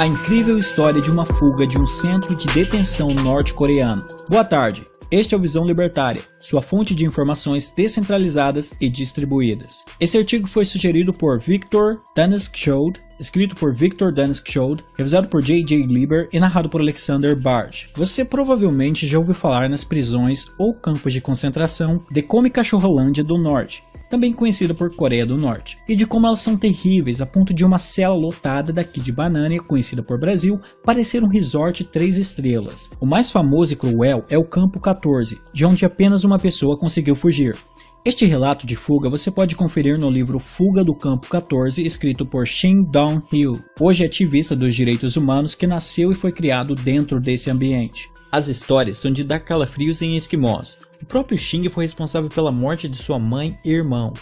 a incrível história de uma fuga de um centro de detenção norte-coreano. Boa tarde, este é o Visão Libertária, sua fonte de informações descentralizadas e distribuídas. Esse artigo foi sugerido por Victor Daniskjold, escrito por Victor Daniskjold, revisado por J.J. Lieber e narrado por Alexander Barge. Você provavelmente já ouviu falar nas prisões ou campos de concentração de Comicachorrolândia do Norte, também conhecida por Coreia do Norte, e de como elas são terríveis a ponto de uma cela lotada daqui de Banânia, conhecida por Brasil, parecer um resort 3 estrelas. O mais famoso e cruel é o Campo 14, de onde apenas uma pessoa conseguiu fugir. Este relato de fuga você pode conferir no livro Fuga do Campo 14, escrito por Shin Dong-hyo, hoje ativista dos direitos humanos que nasceu e foi criado dentro desse ambiente. As histórias são de dar calafrios em esquimós. O próprio Shin foi responsável pela morte de sua mãe e irmão,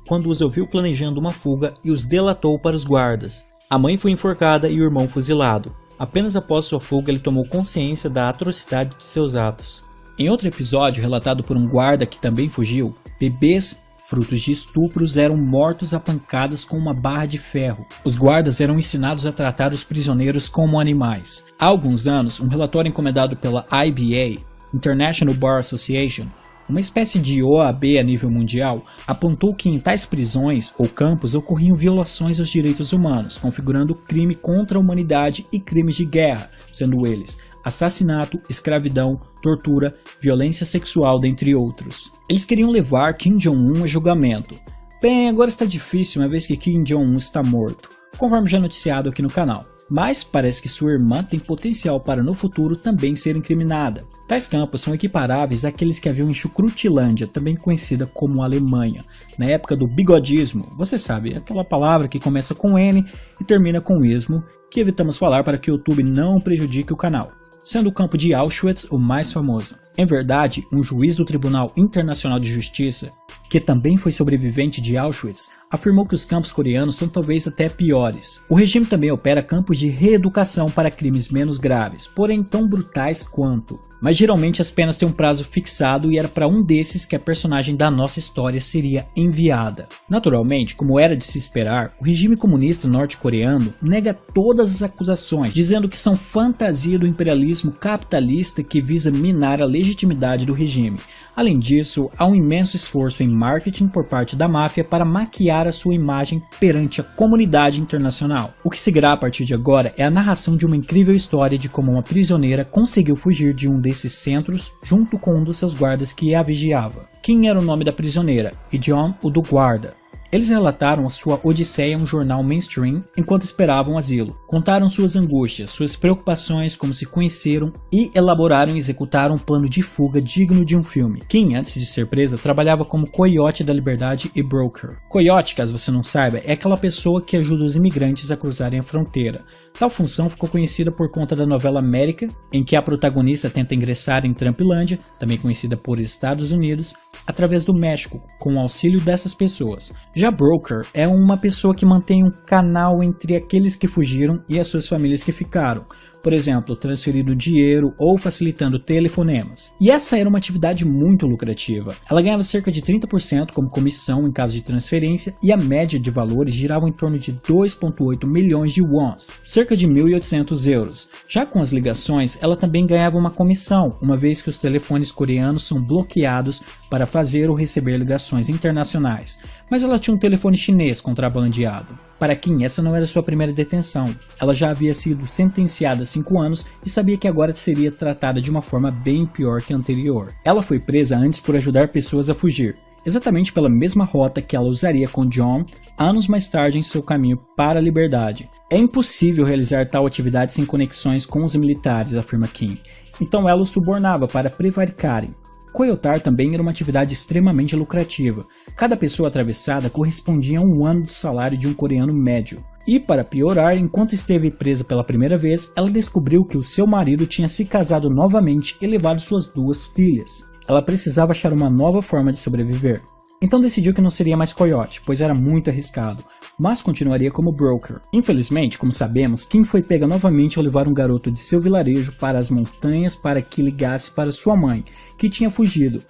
quando os ouviu planejando uma fuga e os delatou para os guardas. A mãe foi enforcada e o irmão fuzilado. Apenas após sua fuga ele tomou consciência da atrocidade de seus atos. Em outro episódio relatado por um guarda que também fugiu, bebês frutos de estupros eram mortos a pancadas com uma barra de ferro. Os guardas eram ensinados a tratar os prisioneiros como animais. Há alguns anos, um relatório encomendado pela IBA, International Bar Association, uma espécie de OAB a nível mundial, apontou que em tais prisões ou campos ocorriam violações aos direitos humanos, configurando crime contra a humanidade e crimes de guerra, sendo eles assassinato, escravidão, tortura, violência sexual, dentre outros. Eles queriam levar Kim Jong-un a julgamento. Bem, agora está difícil uma vez que Kim Jong-un está morto, conforme já noticiado aqui no canal. Mas parece que sua irmã tem potencial para no futuro também ser incriminada. Tais campos são equiparáveis àqueles que haviam em Chucrutilândia, também conhecida como Alemanha, na época do bigodismo. Você sabe, aquela palavra que começa com N e termina com ismo, que evitamos falar para que o YouTube não prejudique o canal, sendo o campo de Auschwitz o mais famoso. Em verdade, um juiz do Tribunal Internacional de Justiça, que também foi sobrevivente de Auschwitz, afirmou que os campos coreanos são talvez até piores. O regime também opera campos de reeducação para crimes menos graves, porém tão brutais quanto. Mas geralmente as penas têm um prazo fixado e era para um desses que a personagem da nossa história seria enviada. Naturalmente, como era de se esperar, o regime comunista norte-coreano nega todas as acusações, dizendo que são fantasia do imperialismo capitalista que visa minar a legitimidade do regime. Além disso, há um imenso esforço em marketing por parte da máfia para maquiar a sua imagem perante a comunidade internacional. O que seguirá a partir de agora é a narração de uma incrível história de como uma prisioneira conseguiu fugir de um desses centros junto com um dos seus guardas que a vigiava. Kim era o nome da prisioneira e John o do guarda. Eles relataram a sua odisseia a um jornal mainstream enquanto esperavam asilo. Contaram suas angústias, suas preocupações, como se conheceram e elaboraram e executaram um plano de fuga digno de um filme. Kim, antes de ser presa, trabalhava como coiote da liberdade e broker. Coiote, caso você não saiba, é aquela pessoa que ajuda os imigrantes a cruzarem a fronteira. Tal função ficou conhecida por conta da novela América, em que a protagonista tenta ingressar em Trumpilândia, também conhecida por Estados Unidos, através do México, com o auxílio dessas pessoas. Já broker é uma pessoa que mantém um canal entre aqueles que fugiram e as suas famílias que ficaram, por exemplo, transferindo dinheiro ou facilitando telefonemas. E essa era uma atividade muito lucrativa. Ela ganhava cerca de 30% como comissão em caso de transferência e a média de valores girava em torno de 2,8 milhões de wons, cerca de 1.800 euros. Já com as ligações, ela também ganhava uma comissão, uma vez que os telefones coreanos são bloqueados para fazer ou receber ligações internacionais. Mas ela tinha um telefone chinês contrabandeado. Para Kim, essa não era sua primeira detenção. Ela já havia sido sentenciada a 5 anos e sabia que agora seria tratada de uma forma bem pior que a anterior. Ela foi presa antes por ajudar pessoas a fugir, exatamente pela mesma rota que ela usaria com John anos mais tarde em seu caminho para a liberdade. É impossível realizar tal atividade sem conexões com os militares, afirma Kim. Então ela os subornava para prevaricarem. Coiotar também era uma atividade extremamente lucrativa. Cada pessoa atravessada correspondia a um ano do salário de um coreano médio. E para piorar, enquanto esteve presa pela primeira vez, ela descobriu que o seu marido tinha se casado novamente e levado suas 2 filhas. Ela precisava achar uma nova forma de sobreviver. Então decidiu que não seria mais coiote, pois era muito arriscado, mas continuaria como broker. Infelizmente, como sabemos, Kim foi pega novamente ao levar um garoto de seu vilarejo para as montanhas para que ligasse para sua mãe, que tinha fugido.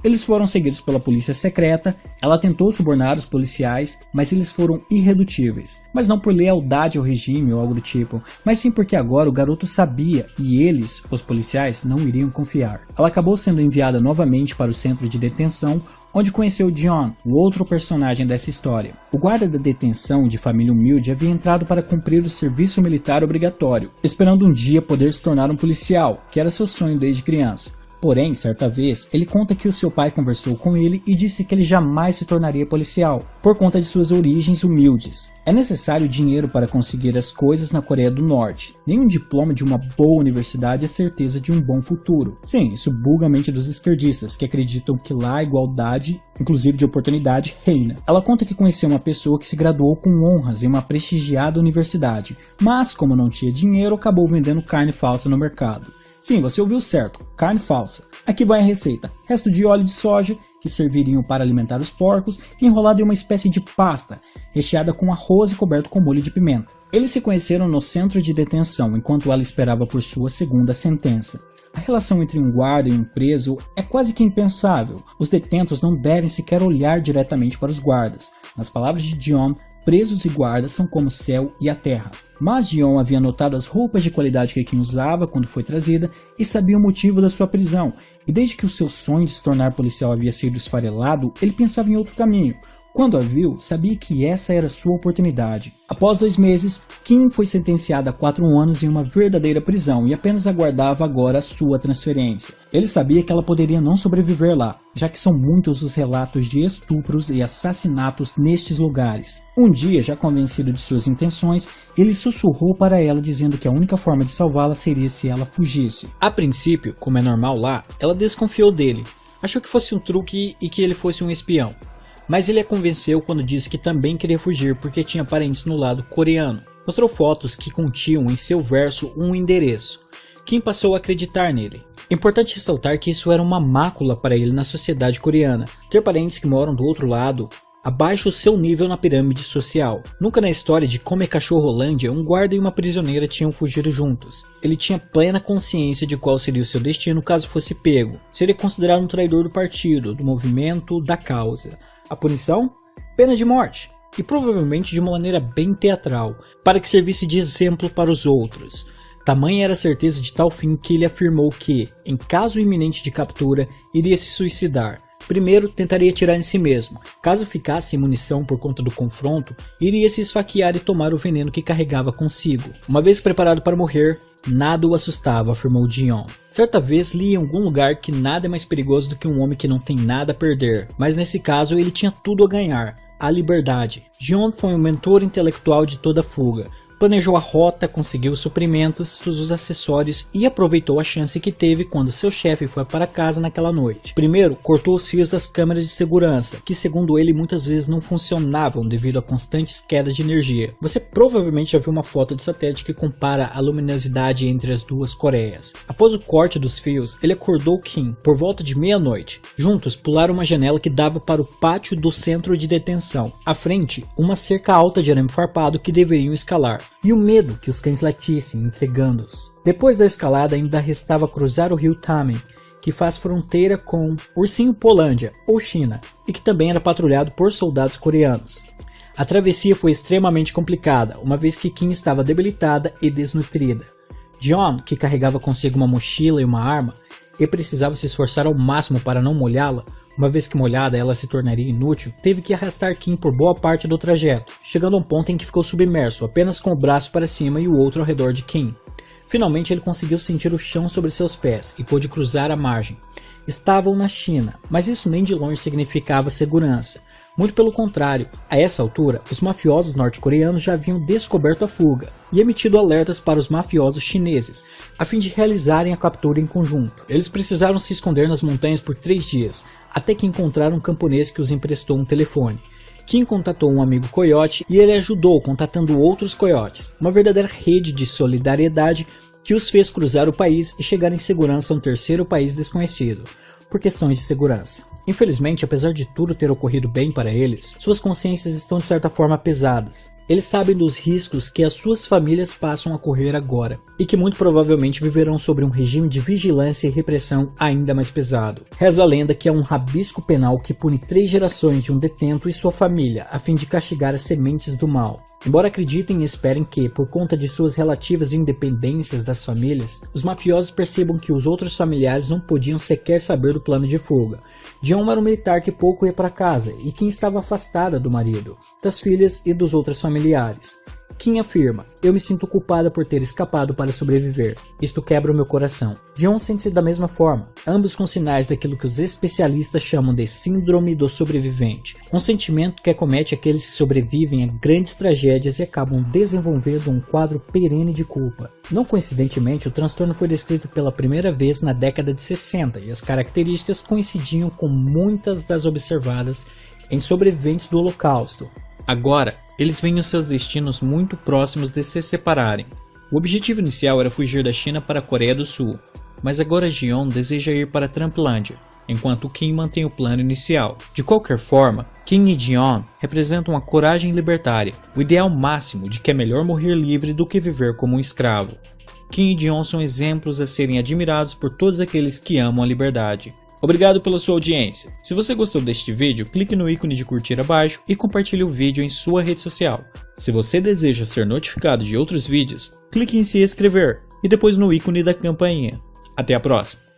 Eles foram seguidos pela polícia secreta, ela tentou subornar os policiais, mas eles foram irredutíveis. Mas não por lealdade ao regime ou algo do tipo, mas sim porque agora o garoto sabia e eles, os policiais, não iriam confiar. Ela acabou sendo enviada novamente para o centro de detenção, onde conheceu John, o outro personagem dessa história. O guarda da detenção de família humilde havia entrado para cumprir o serviço militar obrigatório, esperando um dia poder se tornar um policial, que era seu sonho desde criança. Porém, certa vez, ele conta que o seu pai conversou com ele e disse que ele jamais se tornaria policial, por conta de suas origens humildes. É necessário dinheiro para conseguir as coisas na Coreia do Norte. Nenhum diploma de uma boa universidade é certeza de um bom futuro. Sim, isso buga a mente dos esquerdistas, que acreditam que lá a igualdade, inclusive de oportunidade, reina. Ela conta que conheceu uma pessoa que se graduou com honras em uma prestigiada universidade, mas como não tinha dinheiro, acabou vendendo carne falsa no mercado. Sim, você ouviu certo, carne falsa. Aqui vai a receita: resto de óleo de soja, que serviriam para alimentar os porcos, enrolado em uma espécie de pasta, recheada com arroz e coberto com molho de pimenta. Eles se conheceram no centro de detenção, enquanto ela esperava por sua segunda sentença. A relação entre um guarda e um preso é quase que impensável. Os detentos não devem sequer olhar diretamente para os guardas. Nas palavras de Dion, presos e guardas são como o céu e a terra. Mas Dion havia notado as roupas de qualidade que Kim usava quando foi trazida e sabia o motivo da sua prisão. E desde que o seu sonho de se tornar policial havia sido esfarelado, ele pensava em outro caminho. Quando a viu, sabia que essa era sua oportunidade. Após 2 meses, Kim foi sentenciada a 4 anos em uma verdadeira prisão e apenas aguardava agora a sua transferência. Ele sabia que ela poderia não sobreviver lá, já que são muitos os relatos de estupros e assassinatos nestes lugares. Um dia, já convencido de suas intenções, ele sussurrou para ela dizendo que a única forma de salvá-la seria se ela fugisse. A princípio, como é normal lá, ela desconfiou dele. Achou que fosse um truque e que ele fosse um espião. Mas ele a convenceu quando disse que também queria fugir porque tinha parentes no lado coreano. Mostrou fotos que continham em seu verso um endereço. Kim passou a acreditar nele. Importante ressaltar que isso era uma mácula para ele na sociedade coreana, ter parentes que moram do outro lado, abaixo do seu nível na pirâmide social. Nunca na história de Como é Cachorrolândia, um guarda e uma prisioneira tinham fugido juntos. Ele tinha plena consciência de qual seria o seu destino caso fosse pego. Seria considerado um traidor do partido, do movimento, da causa. A punição? Pena de morte. E provavelmente de uma maneira bem teatral, para que servisse de exemplo para os outros. Tamanha era a certeza de tal fim que ele afirmou que, em caso iminente de captura, iria se suicidar. Primeiro, tentaria atirar em si mesmo. Caso ficasse sem munição por conta do confronto, iria se esfaquear e tomar o veneno que carregava consigo. Uma vez preparado para morrer, nada o assustava, afirmou Dion. Certa vez li em algum lugar que nada é mais perigoso do que um homem que não tem nada a perder, mas nesse caso ele tinha tudo a ganhar, a liberdade. Dion foi um mentor intelectual de toda a fuga. Planejou a rota, conseguiu os suprimentos, os acessórios e aproveitou a chance que teve quando seu chefe foi para casa naquela noite. Primeiro, cortou os fios das câmeras de segurança, que segundo ele muitas vezes não funcionavam devido a constantes quedas de energia. Você provavelmente já viu uma foto de satélite que compara a luminosidade entre as duas Coreias. Após o corte dos fios, ele acordou Kim por volta de meia-noite. Juntos pularam uma janela que dava para o pátio do centro de detenção. À frente, uma cerca alta de arame farpado que deveriam escalar. E o medo que os cães latissem, entregando-os. Depois da escalada ainda restava cruzar o rio Tamen, que faz fronteira com Ursinho Polândia, ou China, e que também era patrulhado por soldados coreanos. A travessia foi extremamente complicada, uma vez que Kim estava debilitada e desnutrida. John, que carregava consigo uma mochila e uma arma, e precisava se esforçar ao máximo para não molhá-la, uma vez que molhada ela se tornaria inútil, teve que arrastar Kim por boa parte do trajeto, chegando a um ponto em que ficou submerso, apenas com o braço para cima e o outro ao redor de Kim. Finalmente ele conseguiu sentir o chão sobre seus pés e pôde cruzar a margem. Estavam na China, mas isso nem de longe significava segurança. Muito pelo contrário, a essa altura, os mafiosos norte-coreanos já haviam descoberto a fuga e emitido alertas para os mafiosos chineses, a fim de realizarem a captura em conjunto. Eles precisaram se esconder nas montanhas por 3 dias, até que encontraram um camponês que os emprestou um telefone. Kim contatou um amigo coiote e ele ajudou contatando outros coiotes, uma verdadeira rede de solidariedade que os fez cruzar o país e chegar em segurança a um terceiro país desconhecido, por questões de segurança. Infelizmente, apesar de tudo ter ocorrido bem para eles, suas consciências estão de certa forma pesadas. Eles sabem dos riscos que as suas famílias passam a correr agora, e que muito provavelmente viverão sobre um regime de vigilância e repressão ainda mais pesado. Reza a lenda que é um rabisco penal que pune 3 gerações de um detento e sua família, a fim de castigar as sementes do mal. Embora acreditem e esperem que, por conta de suas relativas independências das famílias, os mafiosos percebam que os outros familiares não podiam sequer saber do plano de fuga. John era um militar que pouco ia para casa e quem estava afastada do marido, das filhas e dos outros familiares. Kim afirma: eu me sinto culpada por ter escapado para sobreviver. Isto quebra o meu coração. John sente-se da mesma forma, ambos com sinais daquilo que os especialistas chamam de síndrome do sobrevivente. Um sentimento que acomete aqueles que sobrevivem a grandes tragédias e acabam desenvolvendo um quadro perene de culpa. Não coincidentemente, o transtorno foi descrito pela primeira vez na década de 60 e as características coincidiam com muitas das observadas em sobreviventes do Holocausto. Agora, eles veem os seus destinos muito próximos de se separarem. O objetivo inicial era fugir da China para a Coreia do Sul, mas agora Jeon deseja ir para Trumplândia, enquanto Kim mantém o plano inicial. De qualquer forma, Kim e Jeon representam a coragem libertária, o ideal máximo de que é melhor morrer livre do que viver como um escravo. Kim e Jeon são exemplos a serem admirados por todos aqueles que amam a liberdade. Obrigado pela sua audiência. Se você gostou deste vídeo, clique no ícone de curtir abaixo e compartilhe o vídeo em sua rede social. Se você deseja ser notificado de outros vídeos, clique em se inscrever e depois no ícone da campainha. Até a próxima!